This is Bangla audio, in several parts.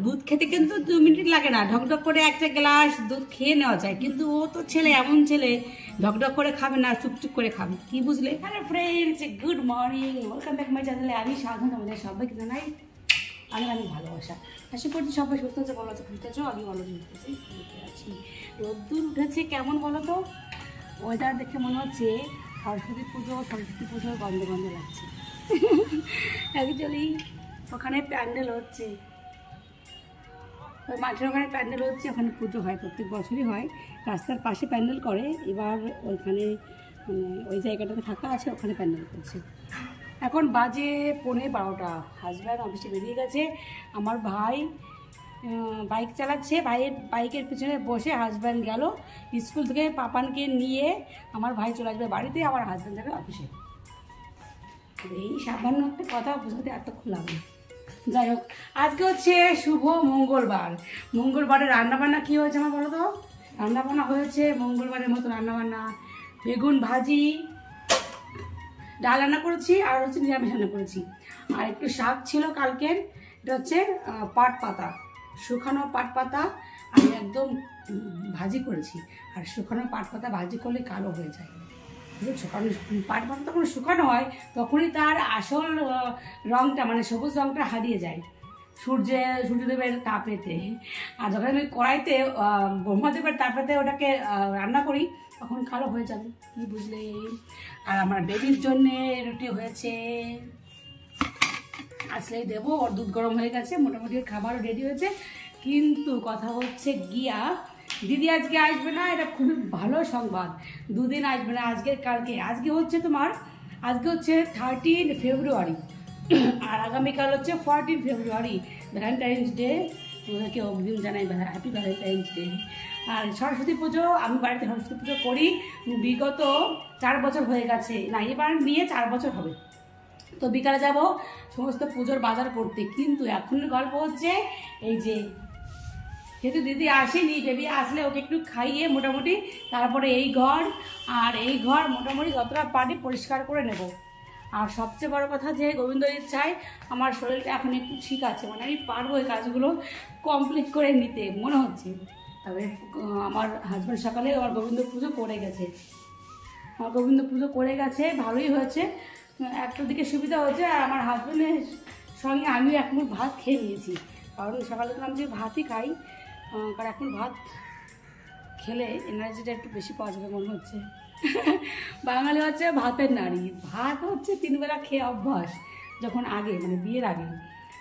দুধ খেতে কিন্তু 2 মিনিট লাগে না, ঢকঢক করে একটা গ্লাস দুধ খেয়ে নেওয়া যায়। কিন্তু ও তো ছেলে, এমন ছেলে ঢকঢক করে খাবে না, চুপচুপ করে খাবে, কি বুঝলে? Hello friends, good morning, welcome back my চ্যানেলে। আমি সাধন, আমাদের সবাইকে জানাই অনেক ভালোবাসা। আশা করছি সবাই সুস্থ আছে, ভালো আছে, খুঁজতে আছো, আমি ভালো বুঝতেছি, আছি। রোদ্দুর উঠেছে কেমন বলো তো, ওয়েদার দেখে মনে হচ্ছে সরস্বতী পুজোর গন্ধ গন্ধ লাগছে। অ্যাকচুয়ালি ওখানে প্যান্ডেল হচ্ছে, ওই মাঠের ওখানে প্যান্ডেল হচ্ছে, ওখানে পুজো হয়, প্রত্যেক বছরই হয়। রাস্তার পাশে প্যান্ডেল করে, এবার ওইখানে মানে ওই জায়গাটাতে ফাঁকা আছে, ওখানে প্যান্ডেল করছে। এখন বাজে 11:15, হাজব্যান্ড অফিসে বেরিয়ে গেছে। আমার ভাই বাইক চালাচ্ছে, ভাইয়ের বাইকের পিছনে বসে হাজব্যান্ড গেল স্কুল থেকে, পাপানকে নিয়ে আমার ভাই চলে আসবে বাড়িতে, আমার হাজব্যান্ড যাবে অফিসে। এই সামান্য একটা কথা বোঝাতে এতক্ষণ লাগবে। যাই হোক, আজকে হচ্ছে শুভ মঙ্গলবার। মঙ্গলবারে রান্নাবান্না কী হয়েছে আমার বলো তো? রান্নাবান্না হয়েছে মঙ্গলবারের মতো রান্নাবান্না, বেগুন ভাজি, ডাল রান্না করেছি, আর হচ্ছে নিরামিষ রান্না করেছি। আর একটু শাক ছিল কালকের, এটা হচ্ছে পাট পাতা, শুকানো পাট পাতা আমি একদম ভাজি করেছি। আর শুকানো পাট পাতা ভাজি করলে কালো হয়ে যায়, শুকানো পাট পাতা যখন শুকানো হয় তখনই তার আসল রঙটা, মানে সবুজ রঙটা হারিয়ে যায় সূর্যদেবের তাপেতে। আর যখন আমি কড়াইতে ব্রহ্মদেবের তাপেতে ওটাকে রান্না করি তখন কালো হয়ে যাবে, কি বুঝলে? আর আমার বেবির জন্যে রুটি হয়েছে, আসলেই দেবো। ওর দুধ গরম হয়ে গেছে, মোটামুটি খাবারও রেডি হয়েছে। কিন্তু কথা হচ্ছে গিয়া, দিদি আজকে আসবে না, এটা খুবই ভালো সংবাদ। 2 দিন আসবে না, আজকের কালকে। আজকে হচ্ছে 13 ফেব্রুয়ারি, আর আগামীকাল হচ্ছে 14 ফেব্রুয়ারি, ভ্যালেন্টাইন্স ডে। ওদেরকে অগ্রিম জানাই হ্যাপি ভ্যালেন্টাইন্স ডে। আর সরস্বতী পুজো, আমি বাড়িতে সরস্বতী পুজো করি বিগত 4 বছর হয়ে গেছে, না এবার নিয়ে 4 বছর হবে। তো বিকালে যাব সমস্ত পুজোর বাজার করতে। কিন্তু এখন গল্প হচ্ছে এই যে, যেহেতু দিদি আসেনি, বেবি আসলে ওকে একটু খাইয়ে মোটামুটি তারপরে এই ঘর আর এই ঘর মোটামুটি যতটা পারি পরিষ্কার করে নেব। আর সবচেয়ে বড় কথা যে গোবিন্দর ইচ্ছায় আমার শরীরটা এখন একটু ঠিক আছে, মানে আমি পারবো এই কাজগুলো কমপ্লিট করে নিতে মনে হচ্ছে। তবে আমার হাজব্যান্ড সকালে আমার গোবিন্দ পুজো করে গেছে, ভালোই হয়েছে। একটা দিকে সুবিধা হয়েছে, আর আমার হাজব্যান্ডের সঙ্গে আমিও এক মুঠ ভাত খেয়ে নিয়েছি, কারণ সকালে তো আমি যে ভাতই খাই, কারণ এখন ভাত খেলে এনার্জিটা একটু বেশি পাওয়া যাবে মনে হচ্ছে। বাঙালি হচ্ছে ভাতের নারী, ভাত হচ্ছে 3 বেলা খেয়ে অভ্যাস, যখন আগে মানে বিয়ের আগে।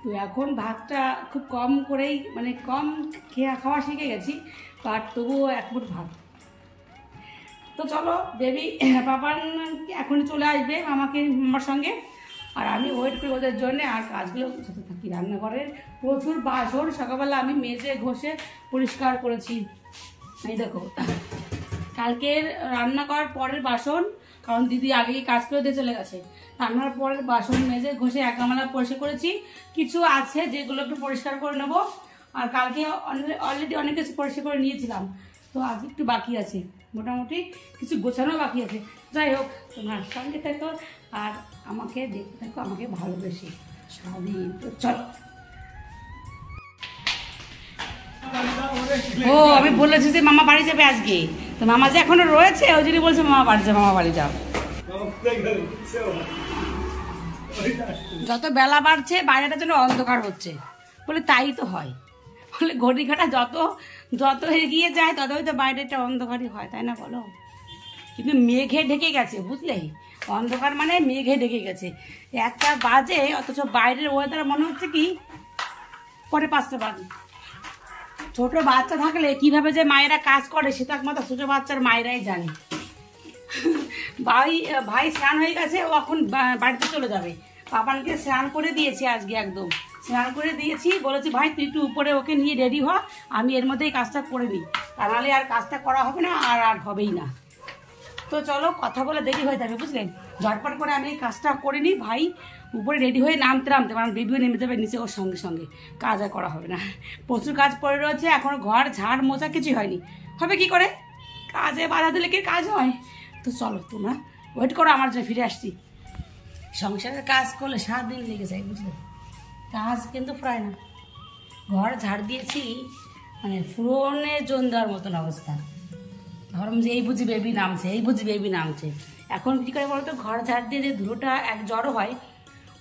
তো এখন ভাতটা খুব কম করেই, মানে কম খাওয়া শিখে গেছি, বাট তবুও এক মুঠ ভাত। তো চলো, বেবি পাপান এখন চলে আসবে আমার সঙ্গে, আর আমি ওয়েট করি ওদের জন্যে। আর কাজগুলো সাথে থাকি, রান্নাঘরের প্রচুর বাসন সকালবেলা আমি মেজে ঘষে পরিষ্কার করেছি। এই দেখো, কালকের রান্না করার পরের বাসন, কারণ দিদি আগেই কাজ করে দিয়ে চলে গেছে, রান্নার পরের বাসন মেজে ঘষে এক গামলা পরিষ্কার করেছি। কিছু আছে যেগুলো একটু পরিষ্কার করে নেবো, আর কালকে অলরেডি অনেক কিছু পরিষ্কার করে নিয়েছিলাম, তো আজ একটু বাকি আছে, মোটামুটি কিছু গোছানো বাকি আছে। যাই হোক, তোমার সঙ্গে থাকো আর আমাকে দেখতে থাকো, আমাকে ভালোবেসে সারাদিন। তো চলো। ও আমি বলেছি যে মামা বাড়ি যাবে আজকে, তো মামা যে এখনো রয়েছে, ওই জন্য বলছে মামা বাড়ি যাও। যত বেলা বাড়ছে বাইরেটা যেন অন্ধকার হচ্ছে, বলে তাই তো হয়, বলে ঘড়ি কাঁটা যত এগিয়ে যায় ততই তো বাইরেটা অন্ধকারই হয়, তাই না বলো? কিন্তু মেঘে ঢেকে গেছে, বুঝলে? অন্ধকার মানে মেঘে ঢেকে গেছে। 1টা বাজে, অথচ বাইরের ওয়েদার মনে হচ্ছে কি 5:45 বাজে। ছোট বাচ্চা থাকলে কিভাবে যে মায়েরা কাজ করে সেটা একমাত্র ছোট বাচ্চার মায়েরাই জানে। ভাই স্নান হয়ে গেছে, ও এখন বাড়িতে চলে যাবে। পাপানকে স্নান করে দিয়েছি আজকে, একদম স্নান করে দিয়েছি, বলেছি ভাই তুই একটু উপরে ওকে নিয়ে রেডি হ, আমি এর মধ্যেই কাজটা করে নিই, তা নাহলে আর কাজটা করা হবে না, আর হবেই না। তো চলো, কথা বলে দেরি হয়ে যাবে, বুঝলেন? ঝটপট করে আমি এই কাজটা করে নিই, ভাই উপরে রেডি হয়ে নামতে কারণ বেবিও নেমে যাবে নিচে, ওর সঙ্গে কাজ আর করা হবে না। প্রচুর কাজ পড়ে রয়েছে, এখনও ঘর ঝাড় মোছা কিছুই হয়নি, হবে কি করে? কাজে বাধা দিলে কি কাজ হয়? তো চলো, তোমরা ওয়েট করো, আমার জন্য ফিরে আসছি। সংসারের কাজ করলে 7 দিন লেগে যায়, বুঝলে? কাজ কিন্তু প্রায় না, ঘর ঝাড় দিয়েছি, মানে ফোনের জোন দেওয়ার মতন অবস্থা। ধরম যে এই বুঝি বেবি নামছে, এই বুঝি বেবি নামছে। এখন কী করে বলতো, ঘর ঝাড় দিয়ে যে ধুলোটা এক জড়ো হয়,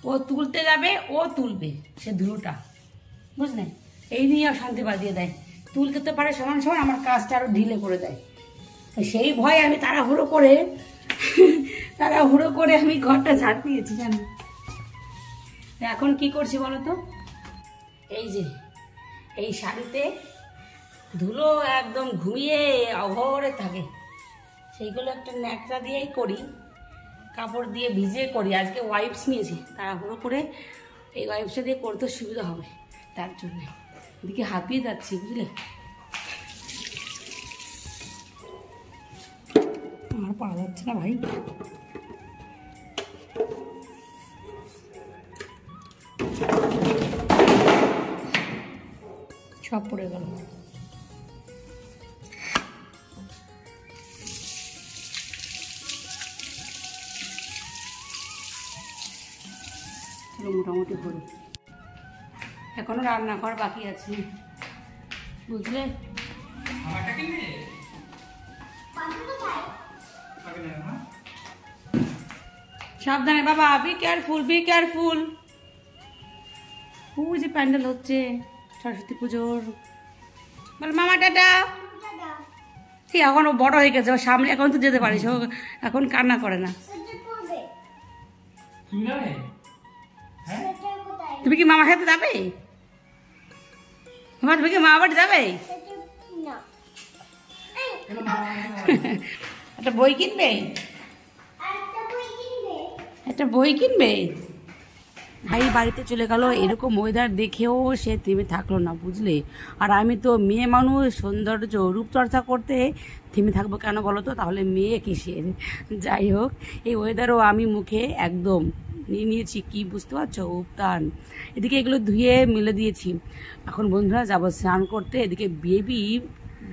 ও তুলতে যাবে, ও তুলবে সে ধুলোটা, বুঝলে? এই নিয়ে অশান্তি বাজিয়ে দেয়। তুলতে তো পারে সমান সমান, আমার কাজটা আরও ঢিলে করে দেয়। সেই ভয়ে আমি তাড়াহুড়ো করে আমি ঘরটা ঝাড় দিয়েছি, জানো। এখন কি করছি বলো তো, এই যে এই শাড়িতে ধুলো একদম ঘুমিয়ে অঘরে থাকে, সেইগুলো একটা ন্যাকড়া দিয়েই করি, কাপড় দিয়ে ভিজিয়ে করি। আজকে ওয়াইপস নিয়েছি, তাড়াহুড়ো করে এই ওয়াইপসটা দিয়ে করতে সুবিধা হবে, তার জন্য এদিকে হাঁপিয়ে যাচ্ছি, বুঝলে। আমার পারা যাচ্ছে না ভাই। সব পড়ে গেল। মোটামুটি হলো, এখনো রান্না করা বাকি আছে, বুঝলে। সাবধানে বাবা, বি কেয়ারফুল, বি কেয়ারফুল। ওই যে প্যান্ডেল হচ্ছে সরস্বতী পুজোর। বল মামা টাটা। ঠিক, এখন ও বড় হয়ে গেছে, ও সামনে এখন তো যেতে পারিস, ও এখন কান্না করে না। তুমি কি মামার সাথে যাবে? তুমি কি মামা বাড়ি যাবে? একটা বই কিনবে, একটা বই কিনবে। ভাই বাড়িতে চলে গেল, এরকম ওয়েদার দেখেও সে থেমে থাকলো না, বুঝলে। আর আমি তো মেয়ে মানুষ, সৌন্দর্য রূপচর্চা করতে থেমে থাকবো কেন বলো তো, তাহলে মেয়ে কিসের। যাই হোক, এই ওয়েদারও আমি মুখে একদম নিয়ে নিয়েছি, কি বুঝতে পারছো, উপটান। এদিকে এগুলো ধুয়ে মেলে দিয়েছি। এখন বন্ধুরা যাবো স্নান করতে। এদিকে বেবি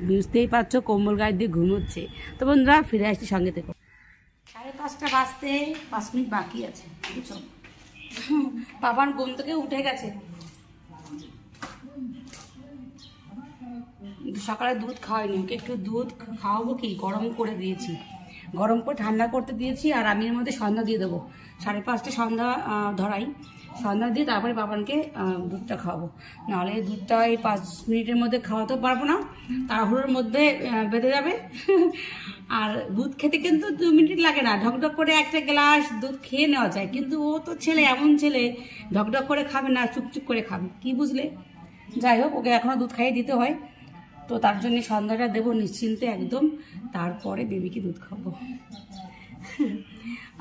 বুঝতেই পারছো কম্বল গায়ে দিয়ে ঘুমোচ্ছে। তো বন্ধুরা ফিরে আসছি সঙ্গে থেকে। 5:30 বাজতে 5 মিনিট বাকি আছে, বুঝছো। বাবার ঘুম থেকে উঠে গেছে, সকালে দুধ খাওয়াইনি, ওকে একটু দুধ খাওয়াবো, কি গরম করে দিয়েছি, গরম করে ঠান্ডা করতে দিয়েছি। আর আমি এর মধ্যে সন্ধ্যা দিয়ে দেবো, 5:30 সন্ধ্যা ধরাই, সন্ধ্যা দিয়ে তারপরে বাবানকে দুধটা খাওয়াবো। নাহলে দুধটা এই 5 মিনিটের মধ্যে খাওয়াতেও পারবো না, তাড়াহুড়োর মধ্যে বেঁধে যাবে। আর দুধ খেতে কিন্তু 2 মিনিট লাগে না, ঢকঢক করে একটা গ্লাস দুধ খেয়ে নেওয়া যায়। কিন্তু ও তো ছেলে, এমন ছেলে, ঢকঢক করে খাবে না, চুপচুপ করে খাবে, কি বুঝলে। যাই হোক, ওকে এখনও দুধ খাইয়ে দিতে হয়, তো তার জন্য সন্ধ্যাটা দেবো নিশ্চিন্তে একদম, তারপরে বেবিকে দুধ খাবো।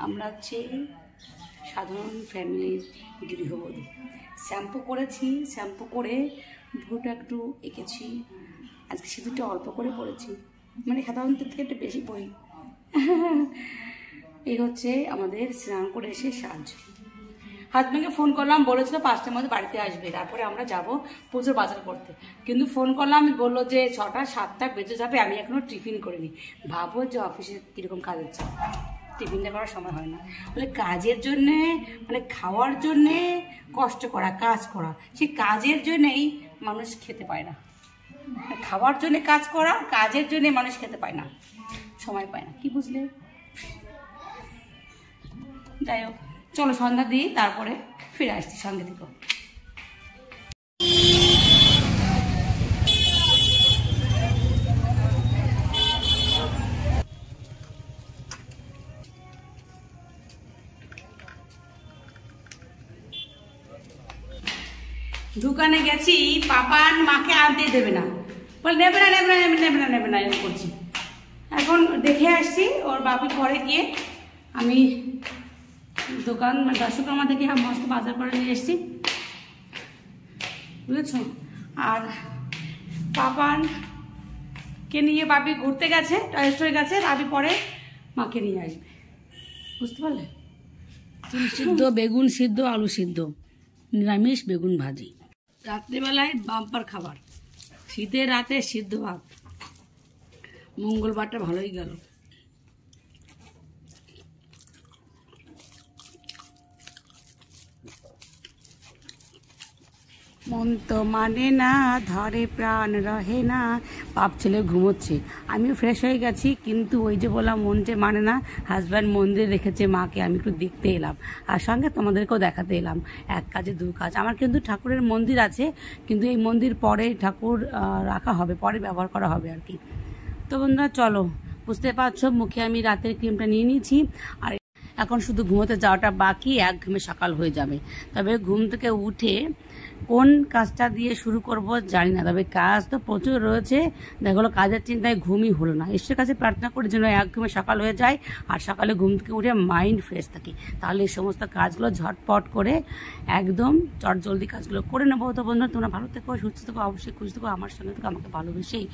আমরা হচ্ছে সাধারণ ফ্যামিলির গৃহবধূ। শ্যাম্পু করেছি, শ্যাম্পু করে ভ্রুটা একটু এঁকেছি, আজকে সিঁদুরটা অল্প করে পড়েছি, মানে সাধারণত থেকে একটু বেশি পড়ি। এই হচ্ছে আমাদের স্নান করে এসে সাজ। হাজব্যান্ডকে ফোন করলাম, বলেছিল 5টার মধ্যে বাড়িতে আসবে, তারপরে আমরা যাব পুজোর বাজার করতে। কিন্তু ফোন করলাম, বললো যে 6টা 7টা বেজে যাবে, আমি এখনও টিফিন করিনি। ভাবো যে অফিসে কীরকম কাজ হচ্ছে, টিফিনটা করার সময় হয় না। বলে কাজের জন্যে, মানে খাওয়ার জন্যে কষ্ট করা, কাজ করা, সেই কাজের জন্যেই মানুষ খেতে পায় না। খাওয়ার জন্য কাজ করা, কাজের জন্য মানুষ খেতে পায় না, সময় পায় না, কি বুঝলে। যাই হোক, চলো সন্ধ্যা দিই, তারপরে ফিরে আসছি, সঙ্গে থেকে। দোকানে গেছি, পাপান মাকে আনতে দেবে না, বলে নেবে না নেবে না নেবে না নেবে না এরকম করছি। এখন দেখে আসছি ওর বাপি ঘরে গিয়ে, আমি দোকান দর্শকর্মা থেকে মস্ত বাজার করে নিয়ে এসেছি, বুঝেছ। আর পাপানকে নিয়ে বাপি ঘুরতে গেছে, টয় স্টোরে গেছে, বাপি পরে মাকে নিয়ে আসবে, বুঝতে পারলে। ডিম সিদ্ধ, বেগুন সিদ্ধ, আলু সিদ্ধ, নিরামিষ বেগুন ভাজি, রাত্রিবেলায় বাম্পার খাবার, শীতের রাতে সিদ্ধ ভাত। মঙ্গলবারটা ভালোই গেল। মন তো মানে না, ধরে প্রাণ রহে না। বাপ ছেলে ঘুমোচ্ছে, আমিও ফ্রেশ হয়ে গেছি, কিন্তু ওই যে বললাম মন যে মানে না, হাজব্যান্ড মন্দিরে রেখেছে মাকে, আমি একটু দেখতে এলাম আর সঙ্গে তোমাদেরকেও দেখাতে এলাম। এক কাজে দু কাজ। আমার কিন্তু ঠাকুরের মন্দির আছে, কিন্তু এই মন্দির পরে ঠাকুর রাখা হবে, পরে ব্যবহার করা হবে আর কি। তো বন্ধুরা চলো, বুঝতে পারছো মুখে আমি রাতের ক্রিমটা নিয়ে নিয়েছি, আর এখন শুধু ঘুমোতে যাওয়াটা বাকি, একঘেমে সকাল হয়ে যাবে। তবে ঘুম থেকে উঠে কোন কাজটা দিয়ে শুরু করব জানি না, তবে কাজ তো প্রচুর রয়েছে। দেখো কাজের চিন্তায় ঘুমই হলো না। ঈশ্বরের কাছে প্রার্থনা করি যেন একঘেমে সকাল হয়ে যায়, আর সকালে ঘুম থেকে উঠে মাইন্ড ফ্রেশ থাকে, তাহলে এই সমস্ত কাজগুলো ঝটপট করে একদম চটজলদি কাজগুলো করে নেবো। তো বন্ধুরা তোমরা ভালো থেকো, সুস্থ থেকো, অবশ্যই খুশি থেকো, আমার সঙ্গে থেকো, আমাকে ভালোবেসেই।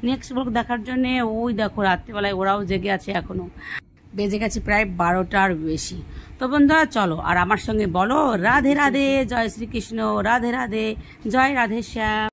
নেক্সট ব্লগ দেখার জন্য ওই দেখো রাত্রিবেলায় ওরাও জেগে আছে, এখনো বেজে গেছে প্রায় 12টার বেশি। তো বন্ধুরা চলো, আর আমার সঙ্গে বলো রাধে রাধে, জয় শ্রীকৃষ্ণ, রাধে রাধে, জয় রাধে শ্যাম।